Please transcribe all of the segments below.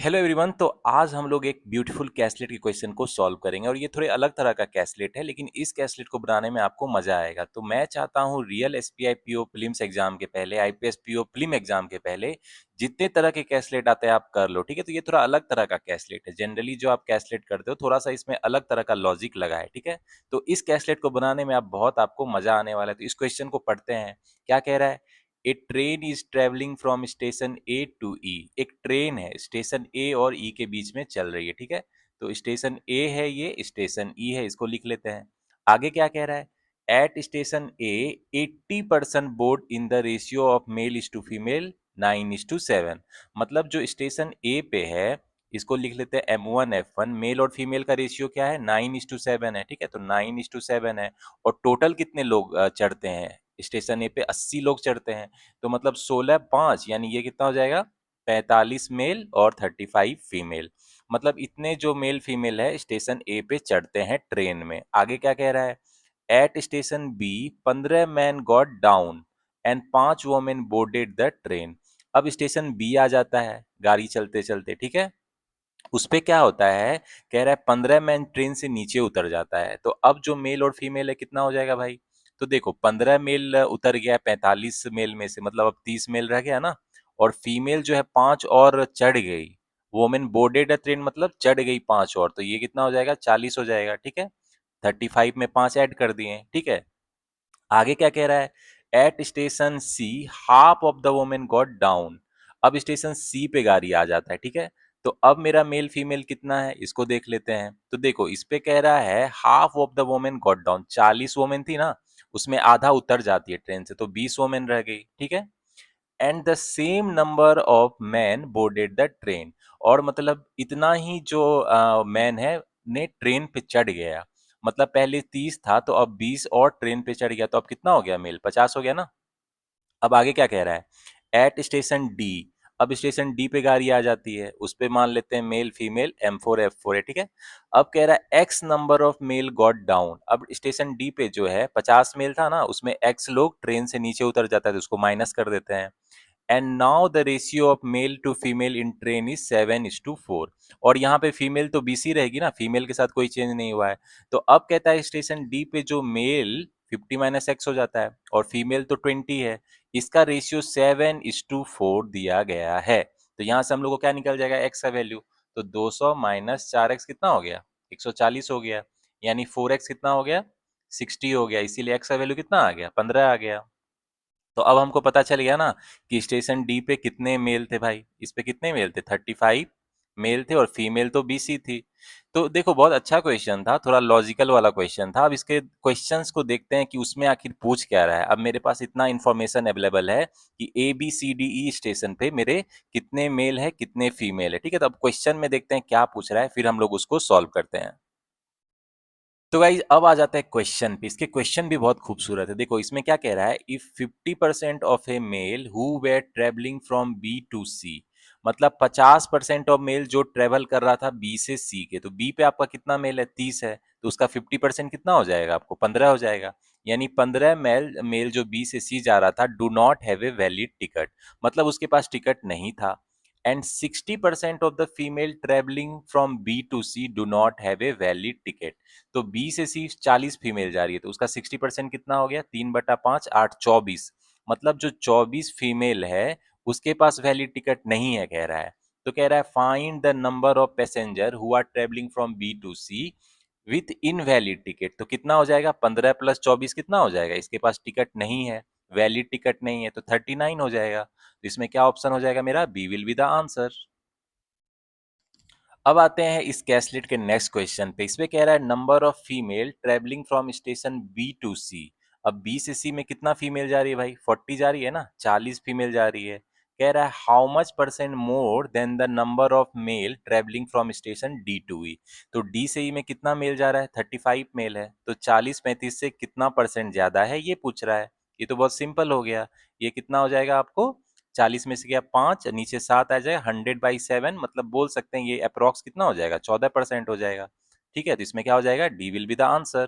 Hello everyone. तो आज हम लोग एक ब्यूटीफुल कैसलेट के क्वेश्चन को सॉल्व करेंगे और ये थोड़े अलग तरह का कैसलेट है, लेकिन इस कैसलेट को बनाने में आपको मजा आएगा। तो मैं चाहता हूँ real SPI PO prelims exam के पहले, आईपीएस पीओ प्रीलिम एग्जाम के पहले जितने तरह के कैसलेट आते हैं आप कर लो, ठीक है। तो ये थोड़ा अलग तरह का कैसलेट है। जनरली जो आप कैसलेट करते हो थोड़ा सा इसमें अलग तरह का लॉजिक लगा है, ठीक है। तो इस कैसलेट को बनाने में आप बहुत आपको मजा आने वाला है। तो इस क्वेश्चन को पढ़ते हैं। क्या कह रहा है? A train is travelling from station A to E. एक ट्रेन है, स्टेशन ए और ई के बीच में चल रही है, ठीक है। तो स्टेशन ए है, ये स्टेशन ई है, इसको लिख लेते हैं। आगे क्या कह रहा है? At station A 80% board in the ratio of male is to female 9:7। मतलब जो स्टेशन ए पे है इसको लिख लेते हैं M1F1। मेल और फीमेल का रेशियो क्या है? 9:7 है, ठीक है। तो 9:7 है। और टोटल कितने लोग चढ़ते हैं? स्टेशन ए पे 80 लोग चढ़ते हैं। तो मतलब 16 5 यानी ये कितना हो जाएगा? 45 मेल और 35 फीमेल। मतलब इतने जो मेल फीमेल है स्टेशन ए पे चढ़ते हैं ट्रेन में। आगे क्या कह रहा है? At station B 15 man got down and 5 women boarded the train. अब स्टेशन बी आ जाता है गाड़ी चलते चलते, ठीक है। उस पे क्या होता है? कह रहा है 15 मैन ट्रेन से नीचे उतर जाता है। तो अब जो मेल और फीमेल है कितना हो जाएगा भाई? तो देखो 15 मेल उतर गया 45 मेल में से, मतलब अब 30 मेल रह गया ना। और फीमेल जो है 5 और चढ़ गई। वोमेन बोर्डेड ट्रेन मतलब चढ़ गई 5 और, तो ये कितना हो जाएगा? 40 हो जाएगा, ठीक है। 35 में 5 ऐड कर दिए, ठीक है। आगे क्या कह रहा है? At station C half of the women got down. अब स्टेशन सी पे गाड़ी आ जाता है, ठीक है। तो अब मेरा मेल फीमेल कितना है इसको देख लेते हैं। तो देखो इस पे कह रहा है half of the women got down. 40 women थी ना, उसमें आधा उतर जाती है ट्रेन से, तो 20 वोमेन रह गई, ठीक है। And the same number of man boarded the train. और मतलब इतना ही जो मैन है ने ट्रेन पे चढ़ गया। मतलब पहले 30 था तो अब 20 और ट्रेन पे चढ़ गया, तो अब कितना हो गया? मेल 50 हो गया ना। अब आगे क्या कह रहा है? At station D. अब स्टेशन डी पे गाड़ी आ जाती है, उस पे मान लेते हैं मेल फीमेल M4F4 है, ठीक है। अब कह रहा है x number of mail got down. अब स्टेशन डी पे जो है 50 मेल था ना, उसमें एक्स लोग ट्रेन से नीचे उतर जाता है, तो उसको माइनस कर देते हैं। And now the ratio of male to female in train is 7:4। और यहाँ पे फीमेल तो BC रहेगी ना, फीमेल के साथ कोई चेंज नहीं हुआ है। तो अब कहता है स्टेशन डी पे जो मेल 50 - x हो जाता है और फीमेल तो 20 है। इसका रेशियो 7:4 दिया गया है। तो यहाँ से हम लोग को क्या निकल जाएगा? x का वैल्यू। तो 200 - 4x कितना हो गया? 140 हो गया। यानी 4x कितना हो गया? 60 हो गया। इसीलिए x का वैल्यू कितना आ गया? 15 आ गया। तो अब हमको पता चल गया ना कि स्टेशन डी पे कितने मेल थे भाई। इस पे कितने मेल थे? 35 मेल थे और फीमेल तो BC थी। तो देखो बहुत अच्छा क्वेश्चन था, थोड़ा लॉजिकल वाला क्वेश्चन था। अब इसके क्वेश्चंस को देखते हैं कि उसमें आखिर पूछ क्या रहा है। अब मेरे पास इतना इन्फॉर्मेशन अवेलेबल है कि ABCDE स्टेशन पे मेरे कितने मेल है कितने फीमेल है, ठीक है। तो अब क्वेश्चन में देखते हैं क्या पूछ रहा है, फिर हम लोग उसको सॉल्व करते हैं। तो गाइज अब आ जाता है क्वेश्चन पे। इसके क्वेश्चन भी बहुत खूबसूरत है। देखो इसमें क्या कह रहा है? If 50% of a male who were travelling from B to C. मतलब 50% ऑफ मेल जो ट्रेवल कर रहा था बी से सी के। तो बी पे आपका कितना मेल है? 30 है। तो उसका 50% कितना हो जाएगा? आपको 15 हो जाएगा। यानी 15 मेल मेल जो बी से सी जा रहा था do not have a valid ticket. मतलब उसके पास टिकट नहीं था। And 60% of the female travelling from B to C do not have a valid ticket. तो बी से सी 40 फीमेल जा रही है, तो उसका 60% कितना हो गया? 3/5 8 24। मतलब जो 24 फीमेल है उसके पास वैलिड टिकट नहीं है कह रहा है। तो कह रहा है find the number of passenger who are travelling from B to C with invalid ticket. तो कितना हो जाएगा? 15 + 24 कितना हो जाएगा? इसके पास टिकट नहीं है, वैलिड टिकट नहीं है, तो 39 हो जाएगा। तो इसमें क्या ऑप्शन हो जाएगा मेरा? B will be the answer. अब आते हैं इस कैसलेट के नेक्स्ट क्वेश्चन पे। इसमें कह रहा है number of female travelling from station B to C. अब बी से सी में कितना फीमेल जा रही है भाई? 40 जा रही है ना, 40 फीमेल जा रही है। कह रहा है how much percent more than the number of male travelling from station D to E. तो डी से ई में कितना मेल जा रहा है? 35 मेल है। तो 40 35 से कितना परसेंट ज्यादा है ये पूछ रहा है। ये तो बहुत सिंपल हो गया। ये कितना हो जाएगा आपको? 40 में से गया 5, नीचे 7 आ जाएगा, 100/7। मतलब बोल सकते हैं ये अप्रोक्स कितना हो जाएगा? 14% हो जाएगा, ठीक है। तो इसमें क्या हो जाएगा? D will be the answer.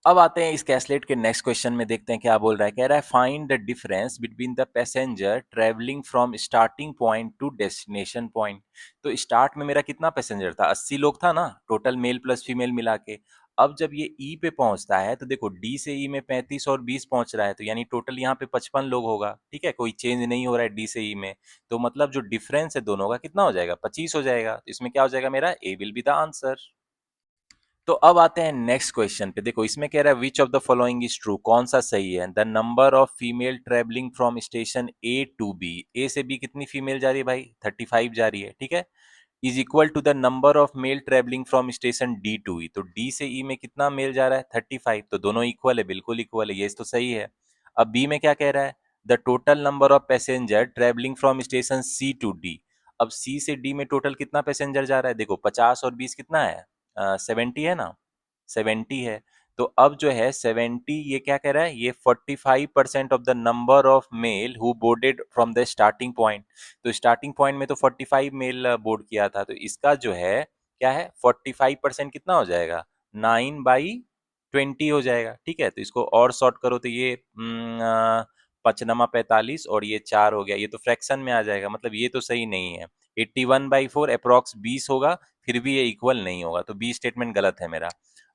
अब आते हैं इस कैसलेट के नेक्स्ट क्वेश्चन में, देखते हैं क्या बोल रहा है। कह रहा है find the difference between the passenger travelling from starting point two destination point. तो स्टार्ट में मेरा कितना पैसेंजर था, 80 लोग था ना, टोटल मेल प्लस फीमेल मिला के। अब जब ये ई पे पहुंचता है तो देखो डी से ई में 35 और 20 पहुंच रहा है, तो यानी टोटल यहाँ पे 55 लोग होगा। ठीक है, कोई चेंज नहीं हो रहा है डी से ई में। तो मतलब जो डिफरेंस है दोनों का कितना हो जाएगा, 25 हो जाएगा। तो इसमें क्या हो जाएगा, मेरा ए विल बी द आंसर। तो अब आते हैं नेक्स्ट क्वेश्चन पे। देखो इसमें कह रहा है which of the following is true, कौन सा सही है। The number of female travelling from station A to B, A से बी कितनी फीमेल जा रही है भाई, 35 जा रही है। ठीक है, is equal to the number of male travelling from station D to E. तो डी से ई में कितना मेल जा रहा है, 35। तो दोनों इक्वल है, बिल्कुल इक्वल है, ये तो सही है। अब बी में क्या कह रहा है, the total number of passenger travelling from station C to D. अब सी से डी में टोटल कितना पैसेंजर जा रहा है, देखो 50 और 20 कितना है, 70 है ना, 70 है। तो अब जो है 70, ये क्या कह रहा है, ये 45% of the number of mail who boarded from the starting point. तो स्टार्टिंग पॉइंट में तो 45 मेल बोर्ड किया था, तो इसका जो है क्या है, 45% कितना हो जाएगा, 9/20 हो जाएगा। ठीक है, तो इसको और शॉर्ट करो तो ये 5×45 और ये 4 हो गया, ये तो फ्रैक्शन में आ जाएगा, मतलब ये तो सही नहीं है। 81/4 अप्रॉक्स 20 होगा, फिर भी ये इक्वल नहीं होगा, तो बी स्टेटमेंट गलत है मेरा।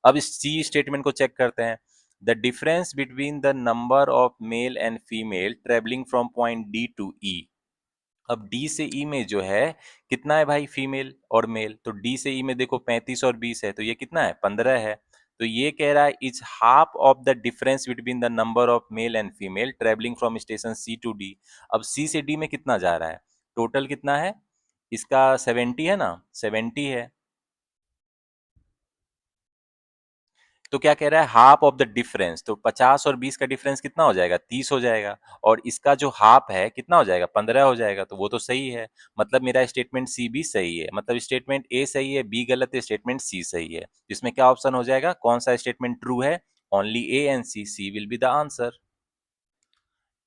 अब इस सी स्टेटमेंट को चेक करते हैं। The difference between the number of male and female travelling from point D to E. अब डी से ई में जो है कितना है भाई, फीमेल और मेल। तो डी से ई में देखो 35 और 20 है, तो ये कितना है, 15 है। तो ये कह रहा है is half of the difference between the number of male and female travelling from station C to D. अब सी से डी में कितना जा रहा है, टोटल कितना है इसका, 70 है ना, 70 है। तो क्या कह रहा है, हाफ ऑफ द डिफरेंस। तो 50 और 20 का डिफरेंस कितना हो जाएगा, 30 हो जाएगा। और इसका जो हाफ है कितना हो जाएगा, 15 हो जाएगा। तो वो तो सही है, मतलब मेरा स्टेटमेंट सी भी सही है। मतलब स्टेटमेंट ए सही है, बी गलत है, स्टेटमेंट सी सही है। इसमें क्या ऑप्शन हो जाएगा, कौन सा स्टेटमेंट ट्रू है, only A and C, C will be the answer.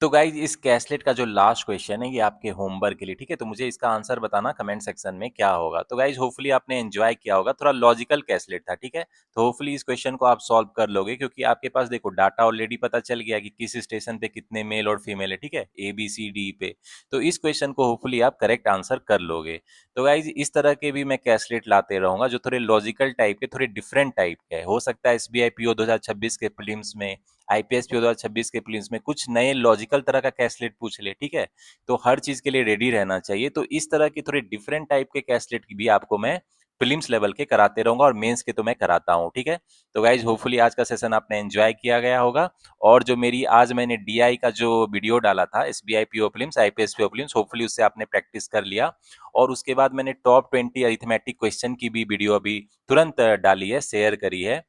तो गाइज इस कैसलेट का जो लास्ट क्वेश्चन है ये आपके होमवर्क के लिए। ठीक है, तो मुझे इसका आंसर बताना कमेंट सेक्शन में क्या होगा। तो गाइज होपफुली आपने एंजॉय किया होगा, थोड़ा लॉजिकल कैसलेट था। ठीक है, तो होपफुली इस क्वेश्चन को आप सॉल्व कर लोगे, क्योंकि आपके पास देखो डाटा ऑलरेडी पता चल गया कि किस स्टेशन पे कितने मेल और फीमेल है। ठीक है, ए बी सी डी पे। तो इस क्वेश्चन को होपफुली आप करेक्ट आंसर कर लोगे। तो गाइज इस तरह के भी मैं कैसलेट लाते रहूंगा, जो थोड़े लॉजिकल टाइप के, थोड़े डिफरेंट टाइप के। हो सकता है एसबीआई पीओ 2026 के प्रीलिम्स में, आईपीएस पीओ 2026 के प्रीलिम्स में कुछ नए लॉजिकल तरह का कैसलेट पूछ ले। ठीक है, तो हर चीज के लिए रेडी रहना चाहिए। तो इस तरह के थोड़े डिफरेंट टाइप के कैसलेट भी आपको मैं प्रीलिम्स लेवल के कराते रहूंगा, और मेंस के तो मैं कराता हूँ। ठीक है, तो गाइज होपफुली आज का सेशन आपने एंजॉय किया गया होगा। और जो मेरी आज मैंने डीआई का जो वीडियो डाला था, SBI PO prelims, IPS PO prelims, hopefully उससे आपने प्रैक्टिस कर लिया। और उसके बाद मैंने टॉप 20 अरिथमेटिक क्वेश्चन की भी वीडियो अभी तुरंत डाली है, शेयर करी है।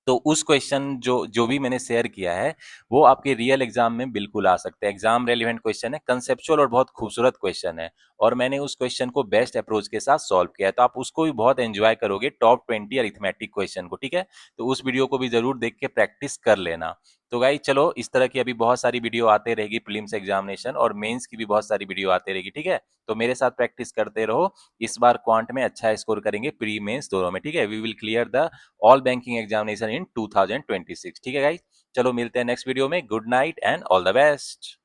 तो उस क्वेश्चन जो जो भी मैंने शेयर किया है वो आपके रियल एग्जाम में बिल्कुल आ सकते हैं। एग्जाम रेलिवेंट क्वेश्चन है, कंसेप्चुअल और बहुत खूबसूरत क्वेश्चन है। और मैंने उस क्वेश्चन को बेस्ट अप्रोच के साथ सॉल्व किया है, तो आप उसको भी बहुत एंजॉय करोगे, टॉप 20 अरिथमेटिक क्वेश्चन को। ठीक है, तो उस वीडियो को भी जरूर देख के प्रैक्टिस कर लेना। तो गाइस चलो, इस तरह की अभी बहुत सारी वीडियो आते रहेगी, प्रीलिम्स एग्जामिनेशन और मेंस की भी बहुत सारी वीडियो आते रहेगी। ठीक है, तो मेरे साथ प्रैक्टिस करते रहो। इस बार क्वांट में अच्छा स्कोर करेंगे, प्री मेंस दोनों में। ठीक है, we will clear the all banking examination in 2026। ठीक है गाइस, चलो मिलते हैं नेक्स्ट वीडियो में। Good night and all the best.